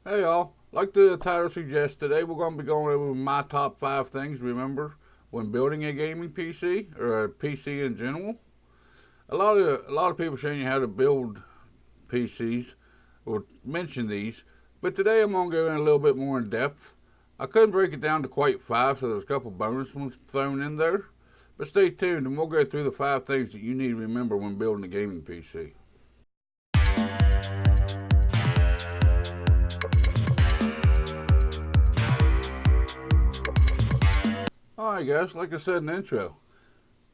Hey y'all, like the title suggests, today we're going to be going over my top 5 things to remember when building a gaming PC or a PC in general. A lot of people showing you how to build PCs or mention these, but today I'm going to go in a little bit more in depth. I couldn't break it down to quite 5, so there's a couple bonus ones thrown in there. But stay tuned and we'll go through the 5 things that you need to remember when building a gaming PC. Alright guys, like I said in the intro,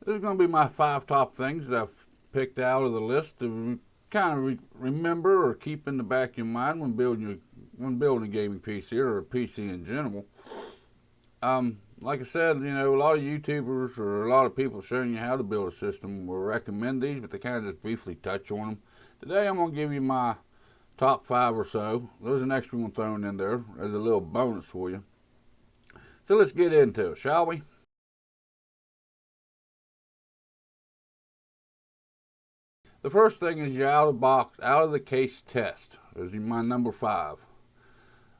this is going to be my 5 top things that I've picked out of the list to kind of remember or keep in the back of your mind when building a gaming PC or a PC in general. Like I said, a lot of YouTubers or a lot of people showing you how to build a system will recommend these, but they kind of just briefly touch on them. Today I'm going to give you my top 5 or so. There's an extra one thrown in there as a little bonus for you. So let's get into it, shall we? The first thing is your out of the case test. Is my number 5.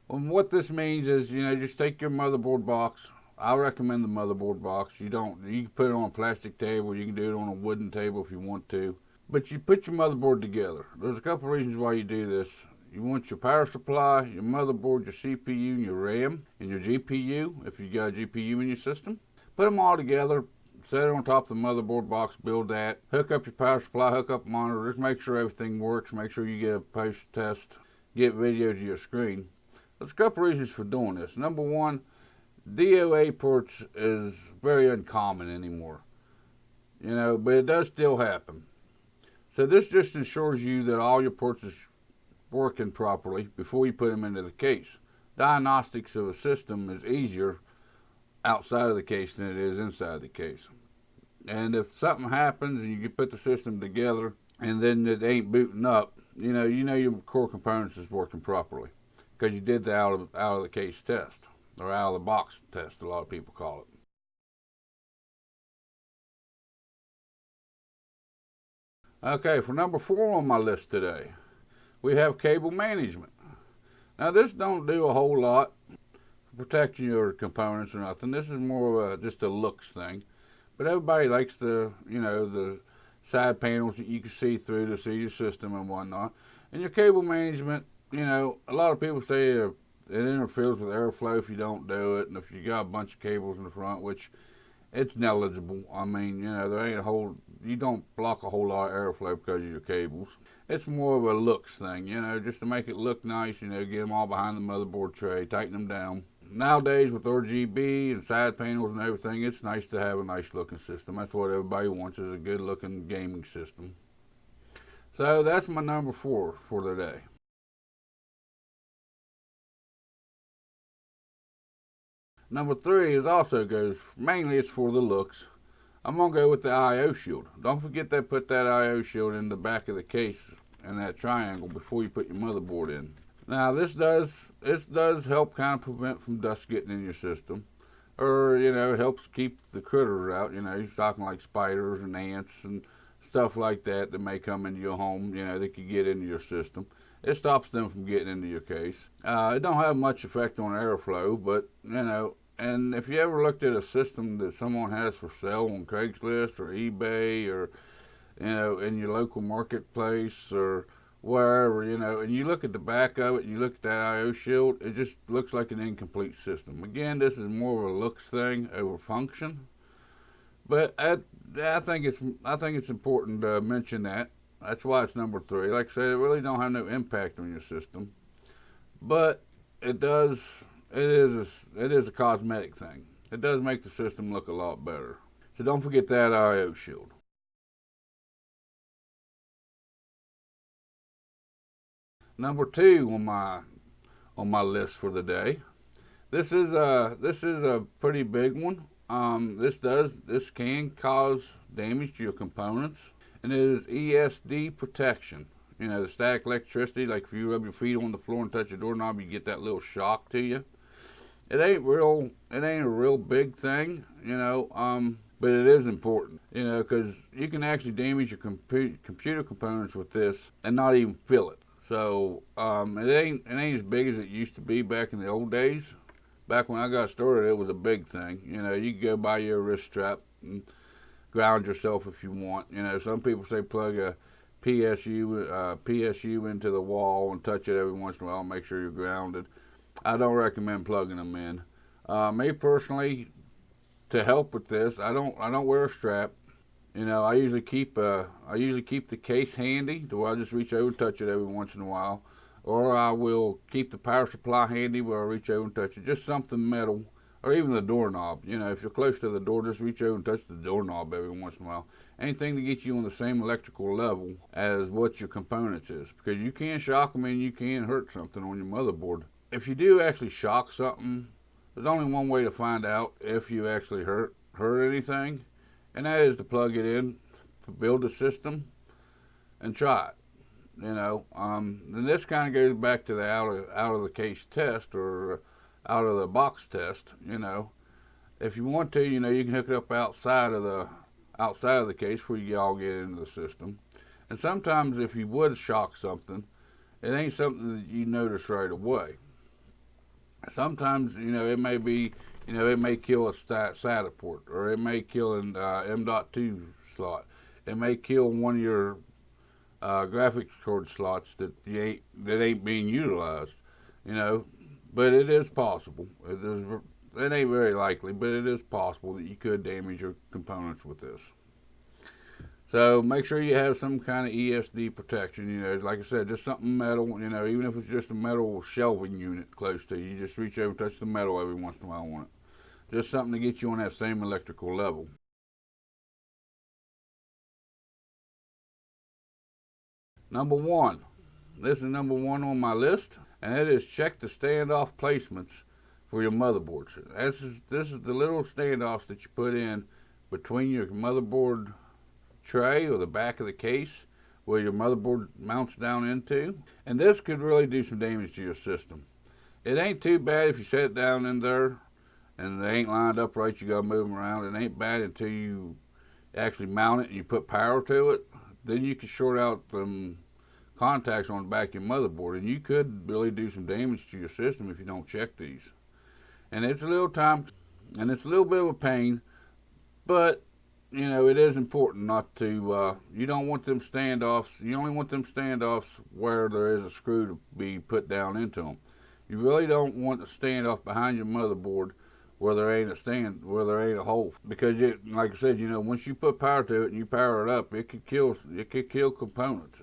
And what this means is, just take your motherboard box. I recommend the motherboard box. You can put it on a plastic table. You can do it on a wooden table if you want to. But you put your motherboard together. There's a couple of reasons why you do this. You want your power supply, your motherboard, your CPU, and your RAM, and your GPU, if you got a GPU in your system. Put them all together, set it on top of the motherboard box, build that, hook up your power supply, hook up a monitor, just make sure everything works, make sure you get a post test, get video to your screen. There's a couple reasons for doing this. Number one, DOA ports is very uncommon anymore, but it does still happen. So this just ensures you that all your ports is working properly before you put them into the case. Diagnostics of a system is easier outside of the case than it is inside the case. And if something happens and you put the system together and then it ain't booting up, you know your core components is working properly because you did the out of the case test or out of the box test. A lot of people call it. Okay, for number 4 on my list today, we have cable management. Now this don't do a whole lot for protecting your components or nothing. This is more of just a looks thing. But everybody likes the side panels that you can see through to see your system and whatnot. And your cable management, a lot of people say it interferes with airflow if you don't do it, and if you got a bunch of cables in the front, which it's negligible. I mean, there ain't you don't block a whole lot of airflow because of your cables. It's more of a looks thing, just to make it look nice, get them all behind the motherboard tray, tighten them down. Nowadays with RGB and side panels and everything, it's nice to have a nice looking system. That's what everybody wants, is a good looking gaming system. So that's my number 4 for today. Number 3 is also goes mainly it's for the looks. I'm gonna go with the I/O shield. Don't forget to put that I/O shield in the back of the case in that triangle before you put your motherboard in. Now this does help kind of prevent from dust getting in your system, or it helps keep the critters out. You're talking like spiders and ants and stuff like that that may come into your home. That could get into your system. It stops them from getting into your case. It don't have much effect on airflow, but and if you ever looked at a system that someone has for sale on Craigslist or eBay or in your local marketplace or wherever, and you look at the back of it and you look at that I/O shield, it just looks like an incomplete system. Again, this is more of a looks thing over function, but I think it's important to mention that. That's why it's number 3. Like I said, it really don't have no impact on your system, but it does. It is a cosmetic thing. It does make the system look a lot better. So don't forget that I/O shield. Number 2 on my list for the day. This is a pretty big one. This can cause damage to your components, and it is ESD protection. The static electricity. Like if you rub your feet on the floor and touch a doorknob, you get that little shock to you. It ain't real. It ain't a real big thing, but it is important, because you can actually damage your computer components with this and not even feel it. So it ain't as big as it used to be back in the old days. Back when I got started, it was a big thing. You could go buy your wrist strap and ground yourself if you want. Some people say plug a PSU into the wall and touch it every once in a while. Make sure you're grounded. I don't recommend plugging them in. Me personally, to help with this, I don't wear a strap. I usually keep the case handy, to where I just reach over and touch it every once in a while, or I will keep the power supply handy where I reach over and touch it. Just something metal, or even the doorknob. If you're close to the door, just reach over and touch the doorknob every once in a while. Anything to get you on the same electrical level as what your components is, because you can shock them and you can hurt something on your motherboard. If you do actually shock something, there's only one way to find out if you actually hurt anything, and that is to plug it in, build a system, and try it. Then this kind of goes back to the out of the case test, or out of the box test. If you want to, you can hook it up outside of the case before you all get into the system. And sometimes if you would shock something, it ain't something that you notice right away. Sometimes it may be, it may kill a SATA port, or it may kill an M.2 slot. It may kill one of your graphics card slots that ain't being utilized. But it is possible. It ain't very likely, but it is possible that you could damage your components with this. So make sure you have some kind of ESD protection. Like I said, just something metal. Even if it's just a metal shelving unit close to you, just reach over and touch the metal every once in a while on it. Just something to get you on that same electrical level. Number one. This is number one on my list, and that is check the standoff placements for your motherboards. This is the little standoffs that you put in between your motherboard tray, or the back of the case where your motherboard mounts down into. And this could really do some damage to your system. It ain't too bad if you set it down in there and they ain't lined up right. You gotta move them around. It ain't bad until you actually mount it and you put power to it. Then you can short out them contacts on the back of your motherboard, and you could really do some damage to your system if you don't check these. And it's a little bit of a pain, but it is important not to. You don't want them standoffs. You only want them standoffs where there is a screw to be put down into them. You really don't want a standoff behind your motherboard where there ain't a hole, because like I said, once you put power to it and you power it up, it could kill components.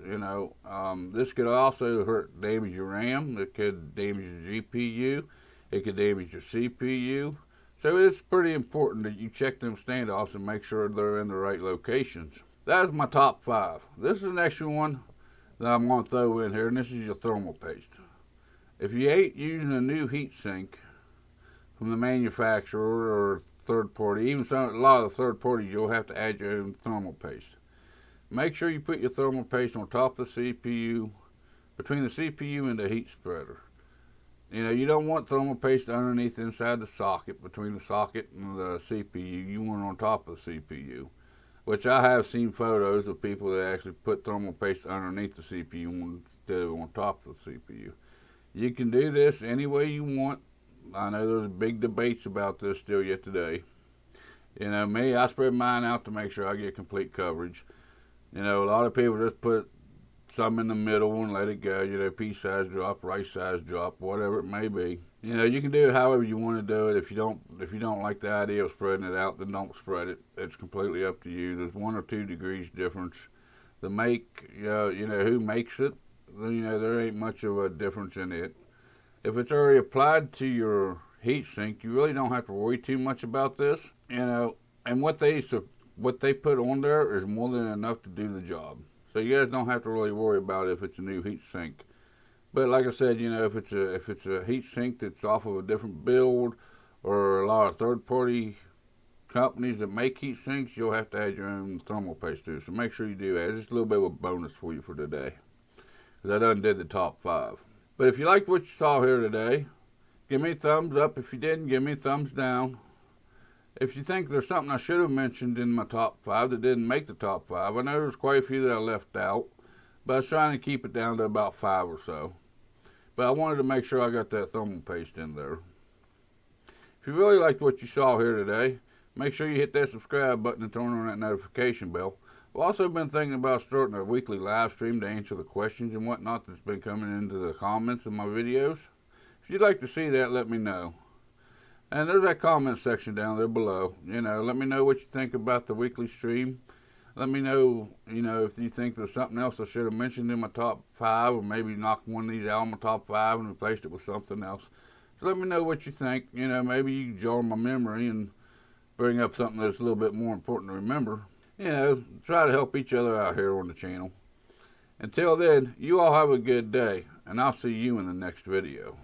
This could also damage your RAM. It could damage your GPU. It could damage your CPU. So it's pretty important that you check them standoffs and make sure they're in the right locations. That's my top 5. This is an extra one that I'm going to throw in here, and this is your thermal paste. If you ain't using a new heat sink from the manufacturer or third party, a lot of the third parties, you'll have to add your own thermal paste. Make sure you put your thermal paste on top of the CPU, between the CPU and the heat spreader. You don't want thermal paste underneath inside the socket, between the socket and the CPU. You want it on top of the CPU, which I have seen photos of people that actually put thermal paste underneath the CPU instead of on top of the CPU. You can do this any way you want. I know there's big debates about this still yet today. Me, I spread mine out to make sure I get complete coverage. A lot of people just put some in the middle and let it go. Pea size drop, rice size drop, whatever it may be. You can do it however you want to do it. If you don't like the idea of spreading it out, then don't spread it. It's completely up to you. There's 1 or 2 degrees difference. The make, who makes it, there ain't much of a difference in it. If it's already applied to your heat sink, you really don't have to worry too much about this. And what they put on there is more than enough to do the job. So you guys don't have to really worry about it if it's a new heat sink. But like I said, if it's a heat sink that's off of a different build, or a lot of third-party companies that make heat sinks, you'll have to add your own thermal paste too. So make sure you do that. It's just a little bit of a bonus for you for today, because I done did the top 5. But if you liked what you saw here today, give me a thumbs up. If you didn't, give me a thumbs down. If you think there's something I should have mentioned in my top 5 that didn't make the top 5, I know there's quite a few that I left out, but I was trying to keep it down to about 5 or so. But I wanted to make sure I got that thermal paste in there. If you really liked what you saw here today, make sure you hit that subscribe button and turn on that notification bell. I've also been thinking about starting a weekly live stream to answer the questions and whatnot that's been coming into the comments of my videos. If you'd like to see that, let me know. And there's that comment section down there below. Let me know what you think about the weekly stream. Let me know, if you think there's something else I should have mentioned in my top 5, or maybe knock one of these out of my top 5 and replaced it with something else. So let me know what you think. Maybe you can jog my memory and bring up something that's a little bit more important to remember. Try to help each other out here on the channel. Until then, you all have a good day, and I'll see you in the next video.